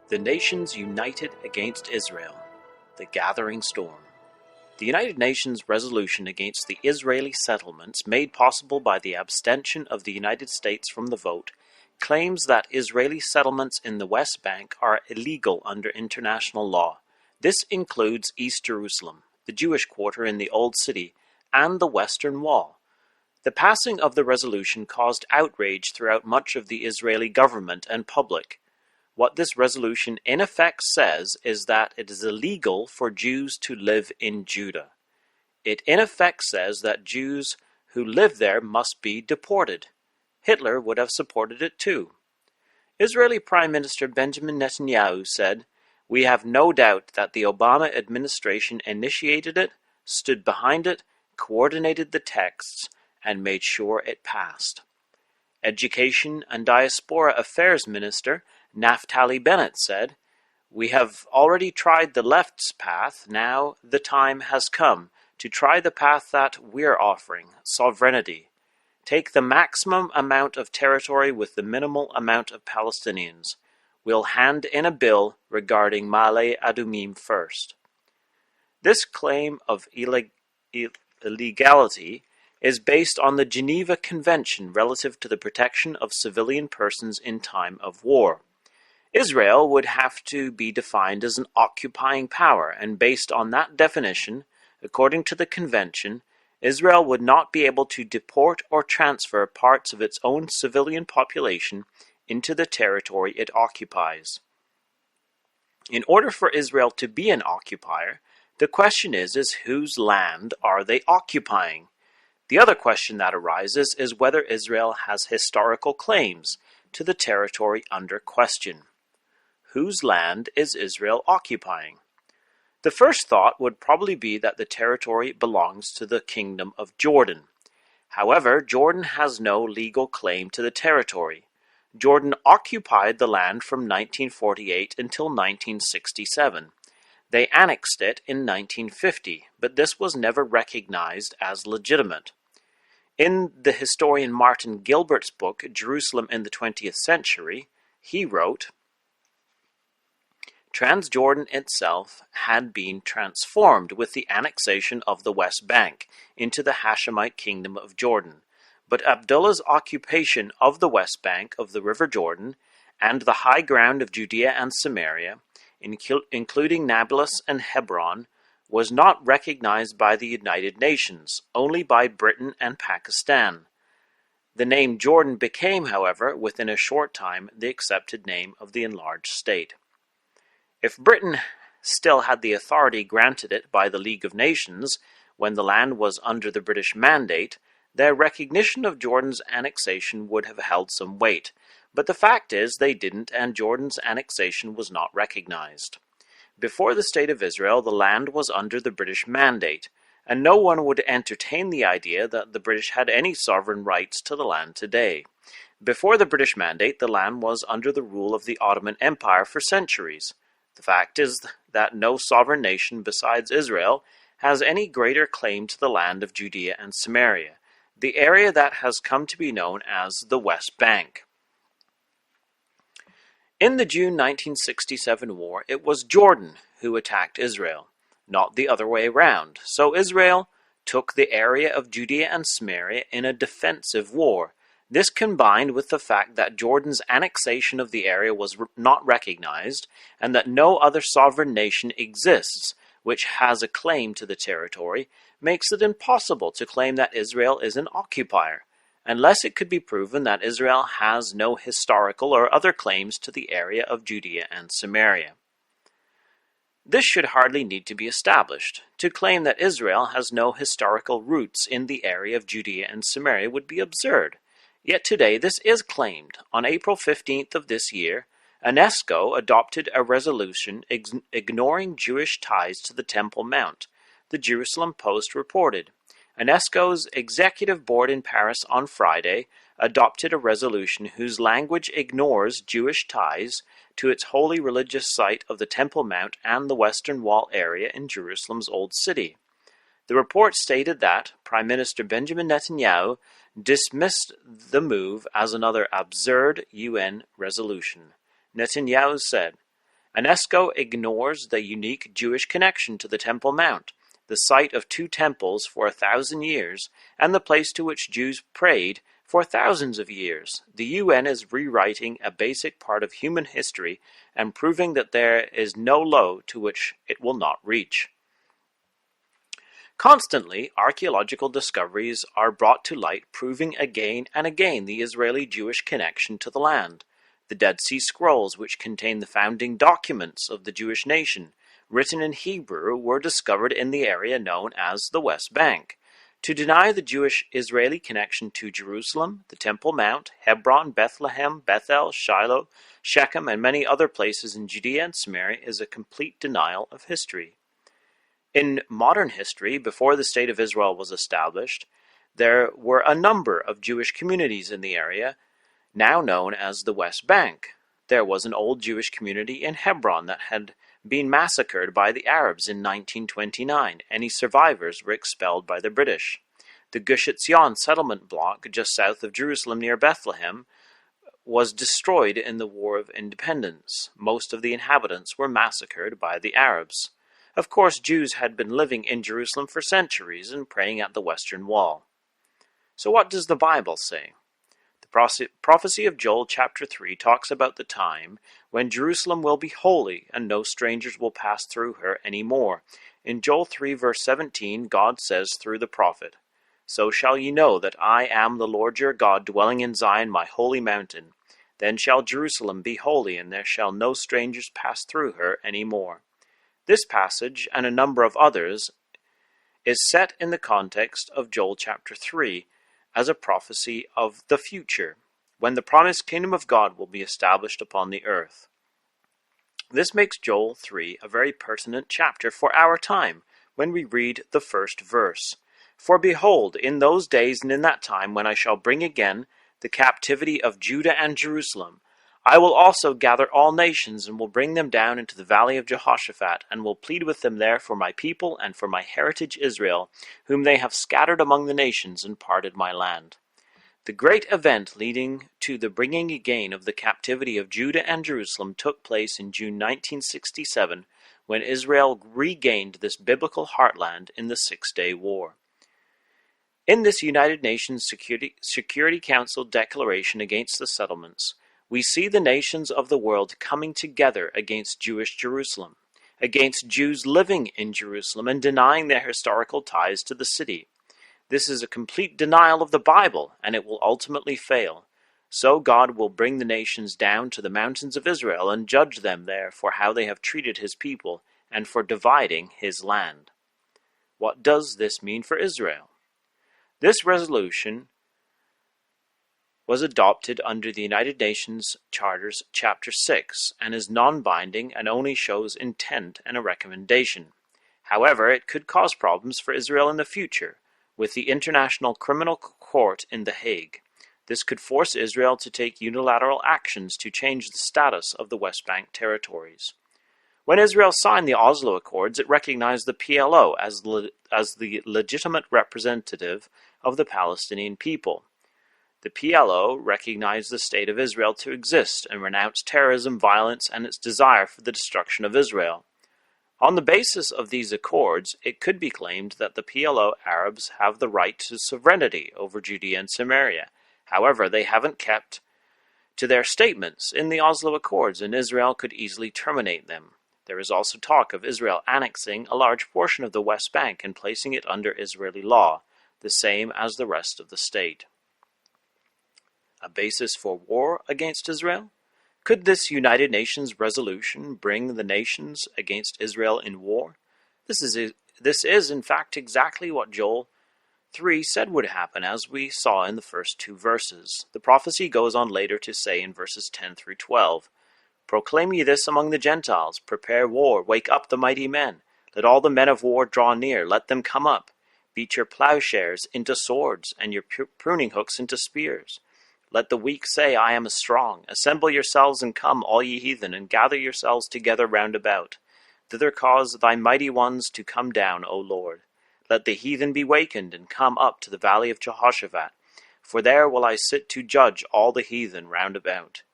The nations united against Israel. The gathering storm. The United Nations resolution against the Israeli settlements, made possible by the abstention of the United States from the vote, claims that Israeli settlements in the West Bank are illegal under international law. This includes East Jerusalem, the Jewish quarter in the Old City, and the Western Wall. The passing of the resolution caused outrage throughout much of the Israeli government and public. What this resolution in effect says is that it is illegal for Jews to live in Judah. It in effect says that Jews who live there must be deported. Hitler would have supported it too. Israeli Prime Minister Benjamin Netanyahu said, "We have no doubt that the Obama administration initiated it, stood behind it, coordinated the texts, and made sure it passed." Education and Diaspora Affairs Minister Naftali Bennett said, "We have already tried the left's path. Now the time has come to try the path that we're offering, sovereignty. Take the maximum amount of territory with the minimal amount of Palestinians. We'll hand in a bill regarding Ma'ale Adumim first." This claim of illegality is based on the Geneva Convention relative to the protection of civilian persons in time of war. Israel would have to be defined as an occupying power, and based on that definition, according to the convention, Israel would not be able to deport or transfer parts of its own civilian population into the territory it occupies. In order for Israel to be an occupier, the question is whose land are they occupying? The other question that arises is whether Israel has historical claims to the territory under question. Whose land is Israel occupying? The first thought would probably be that the territory belongs to the Kingdom of Jordan. However, Jordan has no legal claim to the territory. Jordan occupied the land from 1948 until 1967. They annexed it in 1950, but this was never recognized as legitimate. In the historian Martin Gilbert's book, Jerusalem in the 20th Century, he wrote, "Transjordan itself had been transformed with the annexation of the West Bank into the Hashemite Kingdom of Jordan, but Abdullah's occupation of the West Bank of the River Jordan and the high ground of Judea and Samaria, including Nablus and Hebron, was not recognized by the United Nations, only by Britain and Pakistan. The name Jordan became, however, within a short time, the accepted name of the enlarged state. If Britain still had the authority granted it by the League of Nations when the land was under the British Mandate, their recognition of Jordan's annexation would have held some weight, but the fact is they didn't, and Jordan's annexation was not recognized. Before the State of Israel, the land was under the British Mandate, and no one would entertain the idea that the British had any sovereign rights to the land today. Before the British Mandate, the land was under the rule of the Ottoman Empire for centuries. The fact is that no sovereign nation besides Israel has any greater claim to the land of Judea and Samaria, the area that has come to be known as the West Bank. In the June 1967 war, it was Jordan who attacked Israel, not the other way around, so Israel took the area of Judea and Samaria in a defensive war. This combined with the fact that Jordan's annexation of the area was not recognized, and that no other sovereign nation exists which has a claim to the territory, makes it impossible to claim that Israel is an occupier, unless it could be proven that Israel has no historical or other claims to the area of Judea and Samaria. This should hardly need to be established. To claim that Israel has no historical roots in the area of Judea and Samaria would be absurd. Yet today this is claimed. On April 15th of this year, UNESCO adopted a resolution ignoring Jewish ties to the Temple Mount, the Jerusalem Post reported. UNESCO's executive board in Paris on Friday adopted a resolution whose language ignores Jewish ties to its holy religious site of the Temple Mount and the Western Wall area in Jerusalem's Old City. The report stated that Prime Minister Benjamin Netanyahu dismissed the move as another absurd UN resolution. Netanyahu said, UNESCO ignores the unique Jewish connection to the Temple Mount, the site of two temples for 1,000 years, and the place to which Jews prayed for thousands of years. The UN is rewriting a basic part of human history and proving that there is no low to which it will not reach. Constantly, archaeological discoveries are brought to light proving again and again the Israeli-Jewish connection to the land. The Dead Sea Scrolls, which contain the founding documents of the Jewish nation, written in Hebrew, were discovered in the area known as the West Bank. To deny the Jewish-Israeli connection to Jerusalem, the Temple Mount, Hebron, Bethlehem, Bethel, Shiloh, Shechem, and many other places in Judea and Samaria is a complete denial of history. In modern history, before the State of Israel was established, there were a number of Jewish communities in the area, now known as the West Bank. There was an old Jewish community in Hebron that had been massacred by the Arabs in 1929. Any survivors were expelled by the British. The Gush Etzion settlement block just south of Jerusalem near Bethlehem was destroyed in the War of Independence. Most of the inhabitants were massacred by the Arabs. Of course, Jews had been living in Jerusalem for centuries and praying at the Western Wall. So what does the Bible say? The prophecy of Joel chapter 3 talks about the time when Jerusalem will be holy and no strangers will pass through her any more. In Joel 3 verse 17, God says through the prophet, "So shall ye know that I am the Lord your God, dwelling in Zion, my holy mountain. Then shall Jerusalem be holy, and there shall no strangers pass through her any more." This passage, and a number of others, is set in the context of Joel chapter 3, as a prophecy of the future, when the promised kingdom of God will be established upon the earth. This makes Joel 3 a very pertinent chapter for our time, when we read the first verse. "For behold, in those days and in that time, when I shall bring again the captivity of Judah and Jerusalem, I will also gather all nations, and will bring them down into the valley of Jehoshaphat, and will plead with them there for my people and for my heritage Israel, whom they have scattered among the nations and parted my land." The great event leading to the bringing again of the captivity of Judah and Jerusalem took place in June 1967, when Israel regained this biblical heartland in the Six-Day War. In this United Nations Security Council declaration against the settlements, we see the nations of the world coming together against Jewish Jerusalem, against Jews living in Jerusalem and denying their historical ties to the city. This is a complete denial of the Bible, and it will ultimately fail. So God will bring the nations down to the mountains of Israel and judge them there for how they have treated his people and for dividing his land. What does this mean for Israel? This resolution was adopted under the United Nations Charter's Chapter 6 and is non-binding and only shows intent and a recommendation. However, it could cause problems for Israel in the future with the International Criminal Court in The Hague. This could force Israel to take unilateral actions to change the status of the West Bank territories. When Israel signed the Oslo Accords, it recognized the PLO as the legitimate representative of the Palestinian people. The PLO recognized the State of Israel to exist and renounced terrorism, violence, and its desire for the destruction of Israel. On the basis of these accords, it could be claimed that the PLO Arabs have the right to sovereignty over Judea and Samaria. However, they haven't kept to their statements in the Oslo Accords, and Israel could easily terminate them. There is also talk of Israel annexing a large portion of the West Bank and placing it under Israeli law, the same as the rest of the state. A basis for war against Israel? Could this United Nations resolution bring the nations against Israel in war? This is in fact exactly what Joel 3 said would happen, as we saw in the first two verses. The prophecy goes on later to say in verses 10 through 12, "Proclaim ye this among the Gentiles, prepare war, wake up the mighty men. Let all the men of war draw near, let them come up. Beat your plowshares into swords, and your pruning hooks into spears. Let the weak say, I am strong. Assemble yourselves and come, all ye heathen, and gather yourselves together round about. Thither cause thy mighty ones to come down, O Lord. Let the heathen be wakened, and come up to the valley of Jehoshaphat, for there will I sit to judge all the heathen round about.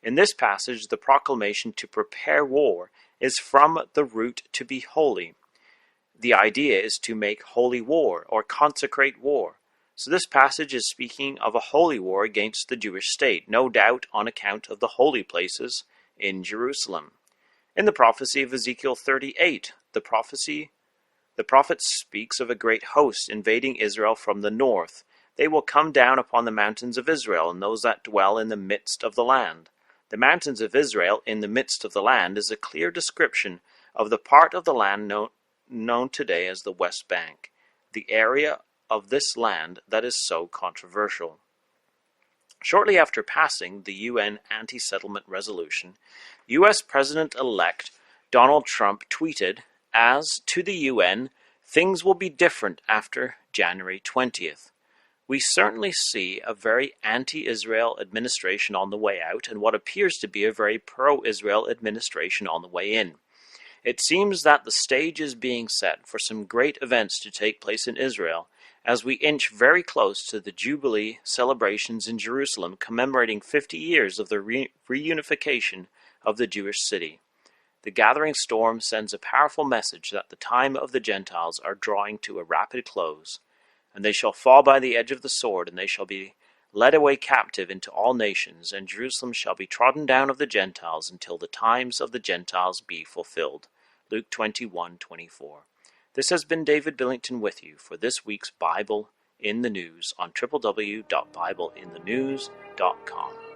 In this passage, the proclamation to prepare war is from the root to be holy. The idea is to make holy war, or consecrate war. So this passage is speaking of a holy war against the Jewish state, no doubt on account of the holy places in Jerusalem. In the prophecy of Ezekiel 38, the prophet speaks of a great host invading Israel from the north. They will come down upon the mountains of Israel, and those that dwell in the midst of the land. The mountains of Israel in the midst of the land is a clear description of the part of the land known today as the West Bank, the area of this land that is so controversial. Shortly after passing the UN anti-settlement resolution, U.S. President-elect Donald Trump tweeted, "As to the UN, things will be different after January 20th. We certainly see a very anti-Israel administration on the way out and what appears to be a very pro-Israel administration on the way in. It seems that the stage is being set for some great events to take place in Israel as we inch very close to the Jubilee celebrations in Jerusalem commemorating 50 years of the reunification of the Jewish city. The gathering storm sends a powerful message that the time of the Gentiles are drawing to a rapid close, and they shall fall by the edge of the sword, and they shall be led away captive into all nations, and Jerusalem shall be trodden down of the Gentiles until the times of the Gentiles be fulfilled." Luke 21:24. This has been David Billington with you for this week's Bible in the News on www.bibleinthenews.com.